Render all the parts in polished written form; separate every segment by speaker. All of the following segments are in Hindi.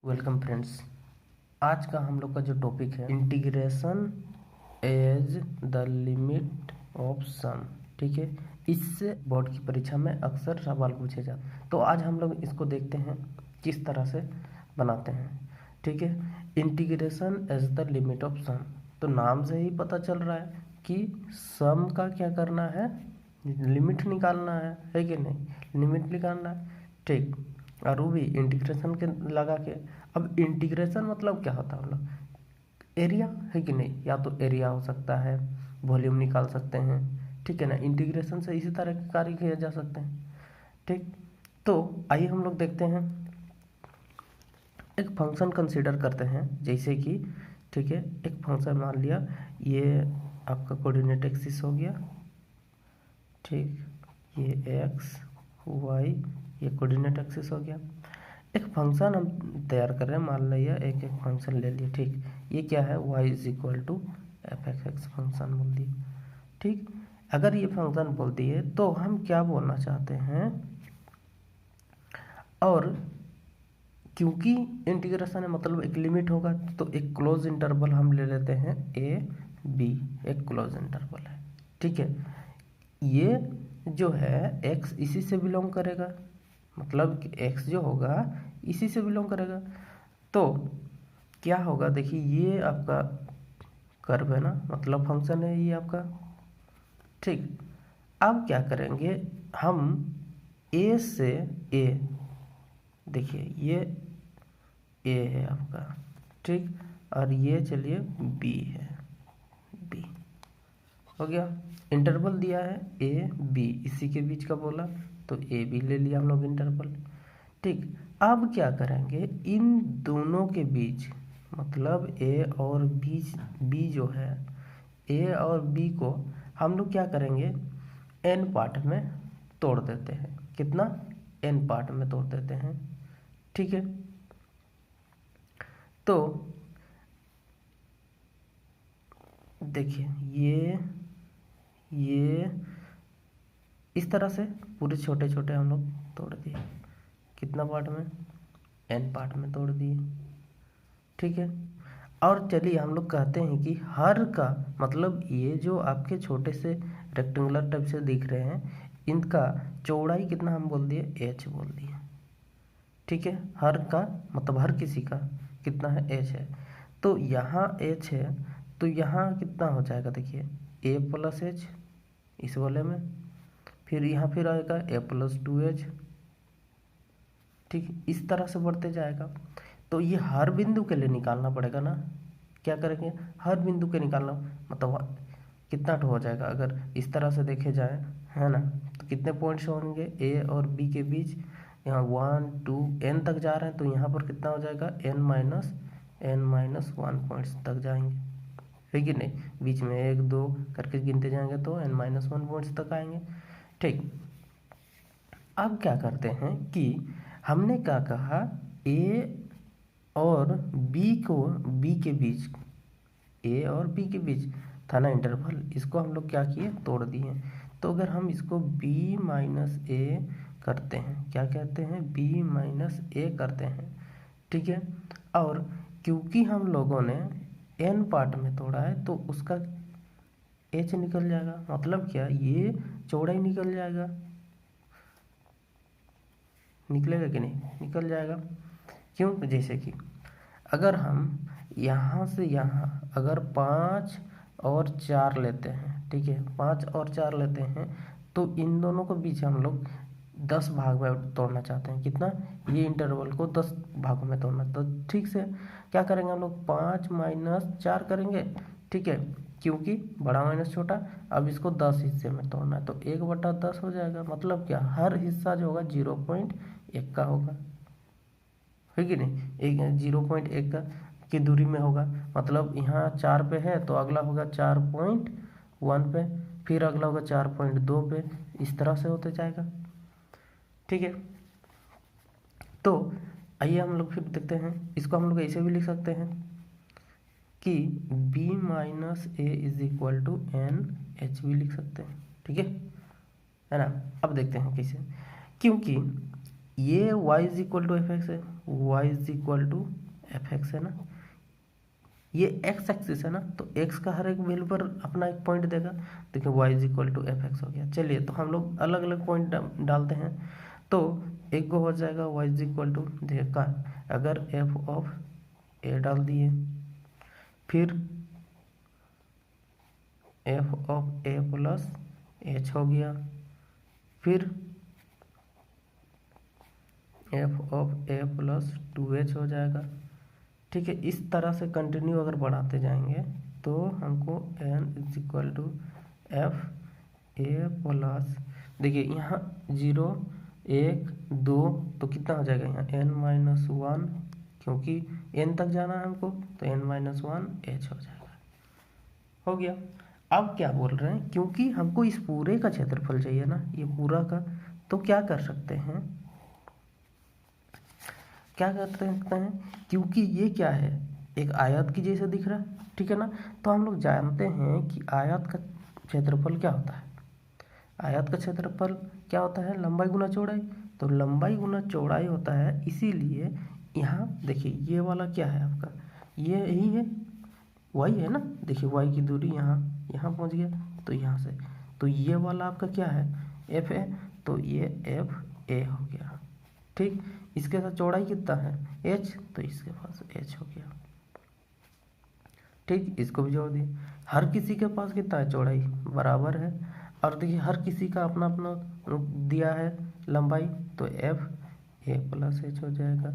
Speaker 1: Welcome friends. आज का हम लोग का जो टॉपिक है integration as the limit of sum. ठीक है, इससे बोर्ड की परीक्षा में अक्सर सवाल पूछे जाते हैं, तो आज हम लोग इसको देखते हैं किस तरह से बनाते हैं। ठीक है, integration as the limit of sum, तो नाम से ही पता चल रहा है कि सम का क्या करना है, लिमिट निकालना है कि नहीं, लिमिट निकालना है। ठीक, और वो भी इंटीग्रेशन के लगा के। अब इंटीग्रेशन मतलब क्या होता है, मतलब एरिया है कि नहीं, या तो एरिया हो सकता है, वॉल्यूम निकाल सकते हैं। ठीक है ना, इंटीग्रेशन से इसी तरह के कार्य किए जा सकते हैं। ठीक, तो आइए हम लोग देखते हैं, एक फंक्शन कंसीडर करते हैं, जैसे कि ठीक है, एक फंक्शन मान लिया, ये आपका कोऑर्डिनेट एक्सिस हो गया। ठीक, ये एक्स वाई ये कोऑर्डिनेट एक्सिस हो गया। एक फंक्शन हम तैयार कर रहे हैं, मान लिया एक फंक्शन ले लिया। ठीक, ये क्या है, y is equal to F X function बोल दिए। ठीक, अगर ये फंक्शन बोल दिए तो हम क्या बोलना चाहते हैं, और क्योंकि इंटीग्रेशन है मतलब एक लिमिट होगा, तो एक क्लोज इंटरवल हम ले लेते हैं ए बी, एक क्लोज इंटरवल है। ठीक है, ये जो है x इसी से बिलोंग करेगा, मतलब कि x जो होगा इसी से बिलोंग करेगा। तो क्या होगा, देखिए ये आपका कर्व है ना, मतलब फंक्शन है ये आपका। ठीक, अब क्या करेंगे हम, a से a, देखिए ये a है आपका। ठीक, और ये चलिए b है, b हो गया। इंटरवल दिया है ए बी, इसी के बीच का बोला, तो ए बी ले लिया हम लोग इंटरवल। ठीक, अब क्या करेंगे, इन दोनों के बीच, मतलब ए और बी जो है, ए और बी को हम लोग क्या करेंगे, एन पार्ट में तोड़ देते हैं। कितना, एन पार्ट में तोड़ देते हैं। ठीक है, तो देखिए ये इस तरह से पूरे छोटे छोटे हम लोग तोड़ दिए, कितना पार्ट में, एन पार्ट में तोड़ दिए। ठीक है, और चलिए हम लोग कहते हैं कि हर का मतलब ये जो आपके छोटे से रेक्टेंगुलर टाइप से दिख रहे हैं, इनका चौड़ाई कितना हम बोल दिए, एच बोल दिए। ठीक है, हर का मतलब हर किसी का कितना है, एच है। तो यहाँ एच है, तो यहाँ कितना हो जाएगा, देखिए ए प्लस एच इस वाले में, फिर यहाँ फिर आएगा ए प्लस 2h। ठीक, इस तरह से बढ़ते जाएगा। तो ये हर बिंदु के लिए निकालना पड़ेगा ना, क्या करेंगे, हर बिंदु के निकालना, मतलब कितना हो जाएगा, अगर इस तरह से देखे जाए, है ना, तो कितने पॉइंट्स होंगे ए और बी के बीच, यहाँ 1 2 n तक जा रहे हैं, तो यहाँ पर कितना हो जाएगा, n-1 पॉइंट्स तक जाएंगे, है कि नहीं, बीच में 1 2 करके गिनते जाएंगे तो n-1 पॉइंट्स तक आएंगे। ठीक, अब क्या करते हैं कि हमने क्या कहा, ए और बी के बीच, ए और बी के बीच था ना इंटरवल, इसको हम लोग क्या किए, तोड़ दिए। तो अगर हम इसको बी माइनस ए करते हैं, क्या कहते हैं, बी माइनस ए करते हैं। ठीक है, और क्योंकि हम लोगों ने एन पार्ट में तोड़ा है, तो उसका एच निकल जाएगा, मतलब क्या, ये चौड़ाई निकल जाएगा, निकलेगा कि नहीं, निकल जाएगा। क्यों, जैसे कि अगर हम यहाँ से यहाँ अगर 5 और 4 लेते हैं, ठीक है, 5 और 4 लेते हैं, तो इन दोनों के बीच हम लोग 10 भाग में तोड़ना चाहते हैं। कितना, ये इंटरवल को 10 भागों में तोड़ना। तो ठीक से क्या करेंगे हम लोग, 5 माइनस 4 करेंगे। ठीक है, क्योंकि बड़ा माइनस छोटा, अब इसको 10 हिस्से में तोड़ना है, तो 1/10 हो जाएगा। मतलब क्या, हर हिस्सा जो होगा 0.1 का होगा, है कि नहीं, एक 0.1 की दूरी में होगा। मतलब यहाँ 4 पे है, तो अगला होगा 4.1 पे, फिर अगला होगा 4.2 पे, इस तरह से होते जाएगा। ठीक है, तो आइए हम लोग फिर देखते हैं, इसको हम लोग ऐसे भी लिख सकते हैं कि b minus A is equal to N H भी लिख सकते हैं। ठीक है ना, अब देखते हैं कैसे, क्योंकि ये y is equal to F X है, y is equal to F X है ना, ये x एक्सिस है ना, तो x का हर एक वैल्यू पर अपना एक पॉइंट देगा। देखिए y is equal to F X हो गया। चलिए तो हम लोग अलग अलग पॉइंट डालते हैं। तो एक को हो जाएगा y इज इक्वल टू, देखा अगर f ऑफ a डाल दिए, फिर f of a plus h हो गया, फिर f of a plus 2h हो जाएगा। ठीक है, इस तरह से कंटिन्यू अगर बढ़ाते जाएंगे तो हमको n is equal to F A plus, देखिए यहाँ 0 1 2 तो कितना हो जाएगा यहाँ n-1, क्योंकि n तक जाना है हमको तो n-1 h हो जाएगा। हो गया। अब क्या बोल रहे हैं, क्योंकि हमको इस पूरे का क्षेत्रफल चाहिए ना, ये पूरा का, तो क्या कर सकते हैं, क्या करते हैं, क्योंकि ये क्या है, एक आयत की जैसे दिख रहा है, ठीक है ना, तो हम लोग जानते हैं कि आयत का क्षेत्रफल क्या होता है, आयत का क्षेत्रफल क्या होता है, लंबाई गुना चौड़ाई। तो लंबाई गुना चौड़ाई होता है, इसीलिए यहाँ देखिए ये वाला क्या है आपका, ये यही है, y है ना, देखिए y की दूरी यहाँ यहाँ पहुँच गया, तो यहाँ से तो ये वाला आपका क्या है, f है, तो ये f a हो गया। ठीक, इसके साथ चौड़ाई कितना है h, तो इसके पास h हो गया। ठीक, इसको भी जोड़ दिए, हर किसी के पास कितना है, चौड़ाई बराबर है, और देखिए हर किसी का अपना अपना दिया है लंबाई, तो f a प्लस h हो जाएगा,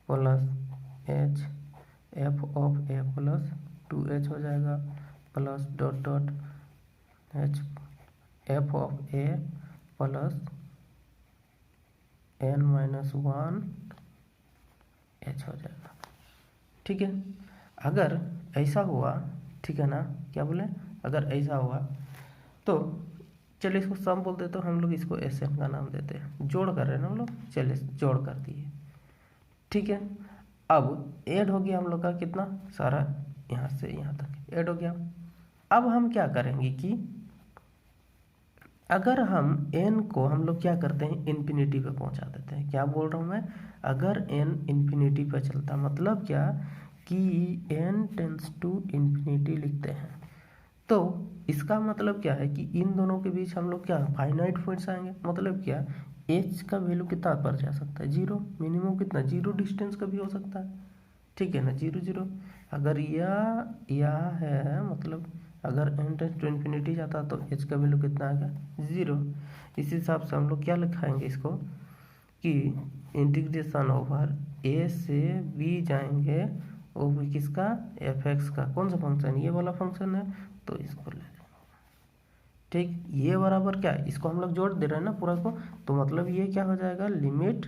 Speaker 1: plus h f of a plus 2h हो जाएगा, plus dot dot h f of a plus n-1 h हो जाएगा। ठीक है, अगर ऐसा हुआ, ठीक है ना, क्या बोले, अगर ऐसा हुआ तो चलिए इसको सम बोलते, तो हम लोग इसको एस एन का नाम देते हैं, जोड़ कर रहे हैं ना हम लोग, चलिए जोड़ कर दिए। ठीक है, अब ऐड हो गया हम लोग का कितना सारा, यहाँ से यहाँ तक ऐड हो गया। अब हम क्या करेंगे कि अगर हम n को हम लोग क्या करते हैं, इन्फिनिटी पे पहुंचा देते हैं। क्या बोल रहा हूँ मैं, अगर n इन्फिनिटी पे चलता, मतलब क्या कि n टेंस टू इन्फिनिटी लिखते हैं, तो इसका मतलब क्या है कि इन दोनों के बीच हम लोग क्या फाइनाइट पॉइंट्स आएंगे। मतलब क्या, h का वैल्यू कितना पर जा सकता है, 0, मिनिमम कितना 0 डिस्टेंस का भी हो सकता है, ठीक है ना, 0 0। अगर यह है, मतलब अगर n टेंस टू इन्फिनिटी जाता तो h का वैल्यू कितना आएगा, 0। इस हिसाब से हम लोग क्या लिखाएंगे इसको कि इंटीग्रेशन ओवर a से b जाएंगे, वो भी किसका, एफ एक्स का, कौन सा फंक्शन, ये वाला फंक्शन है, तो इसको ले लेंगे। ठीक, ये बराबर क्या है, इसको हम लोग जोड़ दे रहे हैं ना पूरा को, तो मतलब ये क्या हो जाएगा, limit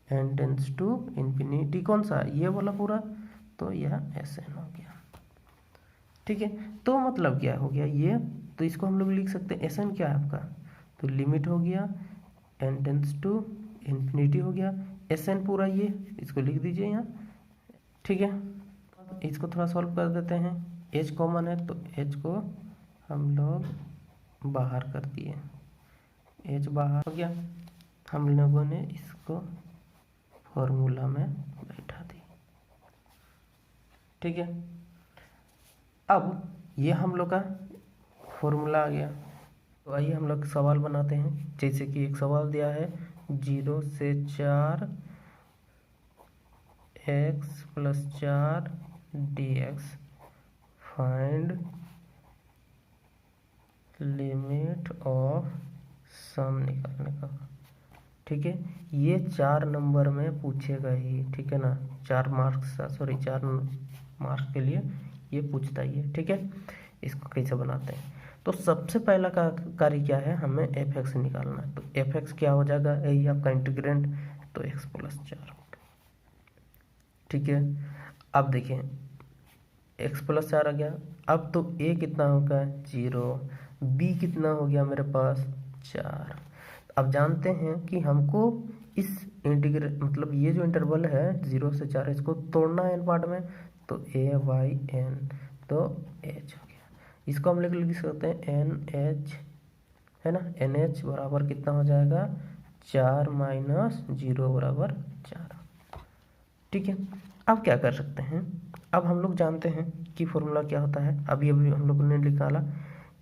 Speaker 1: n tends to infinity, कौन सा, ये वाला पूरा, तो यह एस एन हो गया। ठीक है, तो मतलब क्या हो गया ये, तो इसको हम लोग लिख सकते हैं, एस एन क्या है आपका, तो लिमिट हो गया n टेंस टू इन्फिनिटी हो गया, एस एन पूरा ये, इसको लिख दीजिए यहाँ। ठीक है, इसको थोड़ा सॉल्व कर देते हैं, h कॉमन है तो h को हम लोग बाहर कर दिए, h बाहर हो गया, हम लोगों ने इसको फॉर्मूला में बैठा दी। ठीक है, अब ये हम लोग का फॉर्मूला आ गया, तो आइए हम लोग सवाल बनाते हैं। जैसे कि एक सवाल दिया है, 0 से 4 x plus 4 dx, find limit of sum निकालने का। ठीक है, ये 4 नंबर में पूछेगा ही, ठीक है ना, 4 मार्क्स के लिए ये पूछता ही है। ठीक है, इसको कैसे बनाते हैं, तो सबसे पहला कार्य क्या है, हमें एफ एक्स निकालना है। तो एफ एक्स क्या हो जाएगा, यही आपका इंटीग्रेंट, तो x प्लस 4। ठीक है, अब देखिए x प्लस 4 आ गया, अब तो a कितना होगा 0, b कितना हो गया मेरे पास 4। अब जानते हैं कि हमको इस इंटीग्रेट, मतलब ये जो इंटरवल है 0 से 4, इसको तोड़ना है n पार्ट में, तो a बाई n, तो h हो गया। इसको हम लिख सकते हैं एन एच, है ना, एन एच बराबर कितना हो जाएगा 4 माइनस 0 बराबर 4। ठीक है, अब क्या कर सकते हैं, अब हम लोग जानते हैं कि फॉर्मूला क्या होता है। अभी अभी हम लोगों ने निकाला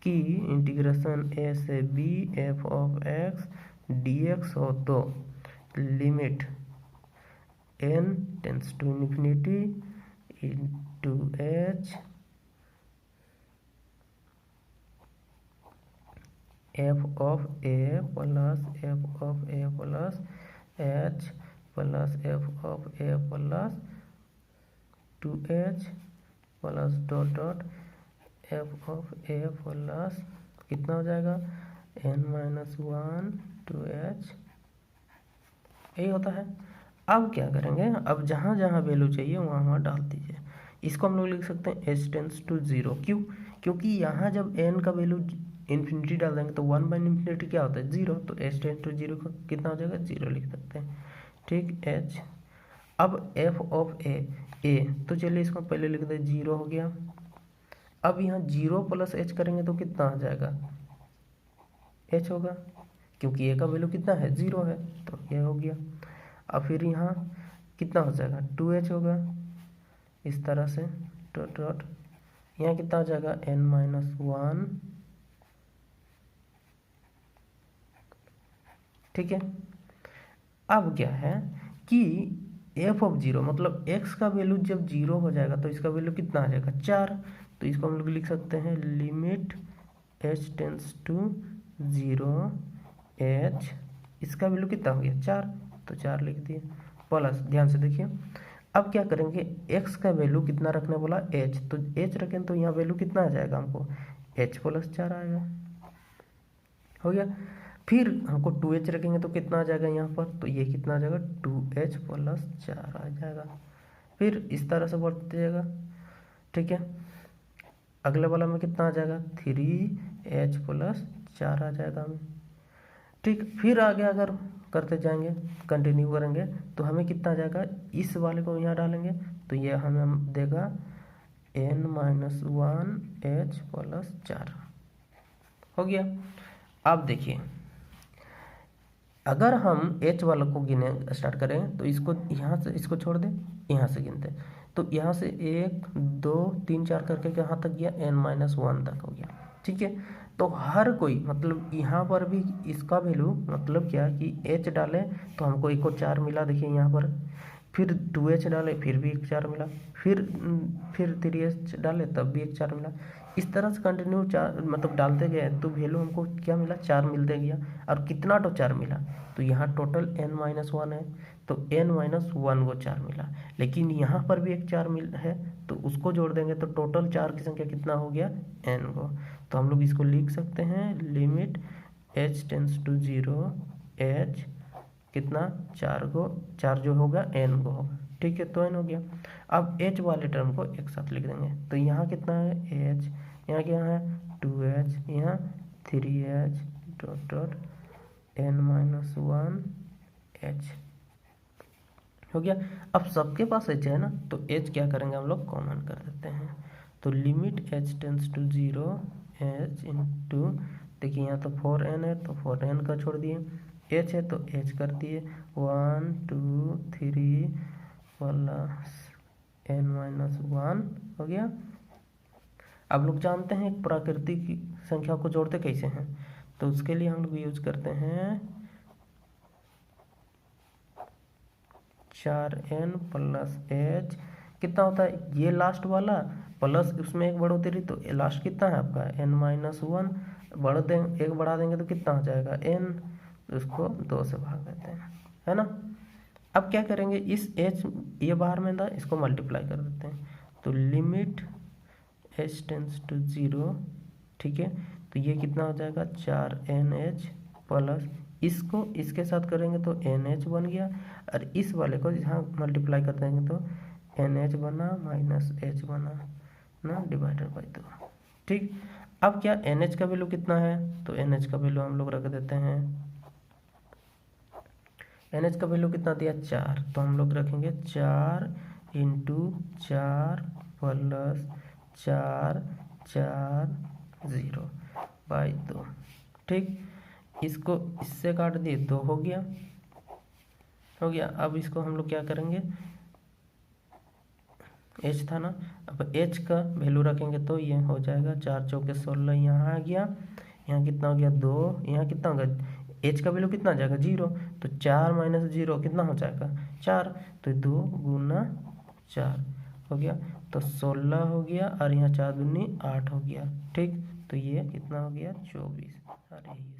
Speaker 1: कि इंटीग्रेशन ए से B F of X D X हो तो limit n tends to infinity into H F of A plus F of A plus H plus F of A plus 2h plus dot dot F of A plus कितना हो जाएगा n-1 2h, यही होता है। अब क्या करेंगे, अब जहाँ जहाँ वैल्यू चाहिए वहाँ वहाँ डाल दीजिए। इसको हम लोग लिख सकते हैं h टेंस टू 0। क्यों? क्योंकि यहाँ जब n का वैल्यू इन्फिनिटी डाल देंगे तो 1 बाई इन्फिनिटी क्या होता है 0, तो h टेंस टू 0 का कितना हो जाएगा 0 लिख सकते हैं। ठीक, h। अब f ऑफ ए तो चलिए इसको पहले लिख दें 0 हो गया। अब यहाँ 0 प्लस h करेंगे तो कितना आ जाएगा h होगा, क्योंकि a का वैल्यू कितना है 0 है, तो ये हो गया। अब फिर यहाँ कितना हो जाएगा 2h होगा, इस तरह से डॉट डॉट यहाँ कितना हो जाएगा n-1। ठीक है, अब क्या है कि एफ ऑफ 0 मतलब x का वैल्यू जब 0 हो जाएगा तो इसका वैल्यू कितना आ जाएगा 4। तो इसको हम लोग लिख सकते हैं limit h tends to 0 h, इसका वैल्यू कितना हो गया 4, तो 4 लिख दिए प्लस। ध्यान से देखिए, अब क्या करेंगे, x का वैल्यू कितना रखने बोला h, तो h रखें तो यहाँ वैल्यू कितना आ जाएगा हमको h प्लस 4 आएगा, हो गया। फिर हमको 2h रखेंगे तो कितना आ जाएगा यहाँ पर, तो ये कितना आ जाएगा 2h प्लस 4 आ जाएगा। फिर इस तरह से बढ़ते जाएगा। ठीक है, अगले वाला में कितना आ जाएगा 3h प्लस 4 आ जाएगा हमें। ठीक, फिर आगे अगर करते जाएंगे कंटिन्यू करेंगे तो हमें कितना आ जाएगा, इस वाले को यहाँ डालेंगे तो ये हमें देगा n-1 h प्लस 4 हो गया। अब देखिए, अगर हम h वाला को गिने स्टार्ट करें तो इसको यहाँ से इसको छोड़ दें, यहाँ से गिनते तो यहाँ से 1 2 3 4 करके कहाँ तक गया n-1 तक हो गया। ठीक है, तो हर कोई मतलब यहाँ पर भी इसका वैल्यू मतलब क्या कि h डाले तो हमको एक और 4 मिला, देखिए यहाँ पर। फिर 2h डाले फिर भी एक 4 मिला, फिर 3h डाले तब भी एक 4 मिला। इस तरह से कंटिन्यू 4 मतलब डालते गए तो वैल्यू हमको क्या मिला 4 मिलते गया। और कितना तो 4 मिला, तो यहाँ टोटल n-1 है तो n-1 को 4 मिला, लेकिन यहाँ पर भी एक 4 मिल है तो उसको जोड़ देंगे तो टोटल 4 की संख्या कितना हो गया n को। तो हम लोग इसको लिख सकते हैं limit h tends to 0 h कितना 4 को 4 जो होगा n को होगा। ठीक है, तो n हो गया। अब h वाले टर्म को एक साथ लिख देंगे तो यहाँ कितना है h, यहाँ क्या है 2h, यहाँ 3h dot dot n-1 h हो गया। अब सबके पास h है ना, तो h क्या करेंगे हम लोग कॉमन कर देते हैं। तो limit h tends to 0 h into, देखिए यहाँ तो 4n है तो 4n का छोड़ दिए, h है तो h कर दिए 1 2 3 प्लस n-1 हो गया। अब लोग जानते हैं एक प्राकृतिक संख्या को जोड़ते कैसे हैं, तो उसके लिए हम लोग यूज करते हैं 4n प्लस h कितना होता है ये लास्ट वाला प्लस उसमें एक बढ़ोतरी, तो लास्ट कितना है आपका n-1 बढ़ देंगे, एक बढ़ा देंगे तो कितना हो जाएगा n, तो उसको 2 से भाग देते हैं, है ना। अब क्या करेंगे, इस h ये बाहर में था इसको मल्टीप्लाई कर देते हैं, तो लिमिट h टेंस टू 0। ठीक है, तो ये कितना हो जाएगा 4nh प्लस इसको इसके साथ करेंगे तो nh बन गया, और इस वाले को यहाँ मल्टीप्लाई कर देंगे तो nh बना माइनस h बना ना डिवाइडेड बाई 2। ठीक, अब क्या nh का वैल्यू कितना है, तो nh का वैल्यू हम लोग रख देते हैं, nh का वैल्यू कितना दिया 4, तो हम लोग रखेंगे 4 इंटू 4 प्लस 4 4 0 बाई 2। ठीक, इसको इससे काट दिए 2 हो गया। अब इसको हम लोग क्या करेंगे, एच था ना, अब एच का वैल्यू रखेंगे तो ये हो जाएगा 4 चौके 16, यहाँ आ गया, यहाँ कितना हो गया 2, यहाँ कितना होगा, एच का वैल्यू कितना आ जाएगा 0, तो 4 माइनस 0 कितना हो जाएगा 4, तो 2 गुना 4 हो गया, तो 16 हो गया और यहाँ 4 दूनी 8 हो गया। ठीक, तो ये कितना हो गया 24। अरे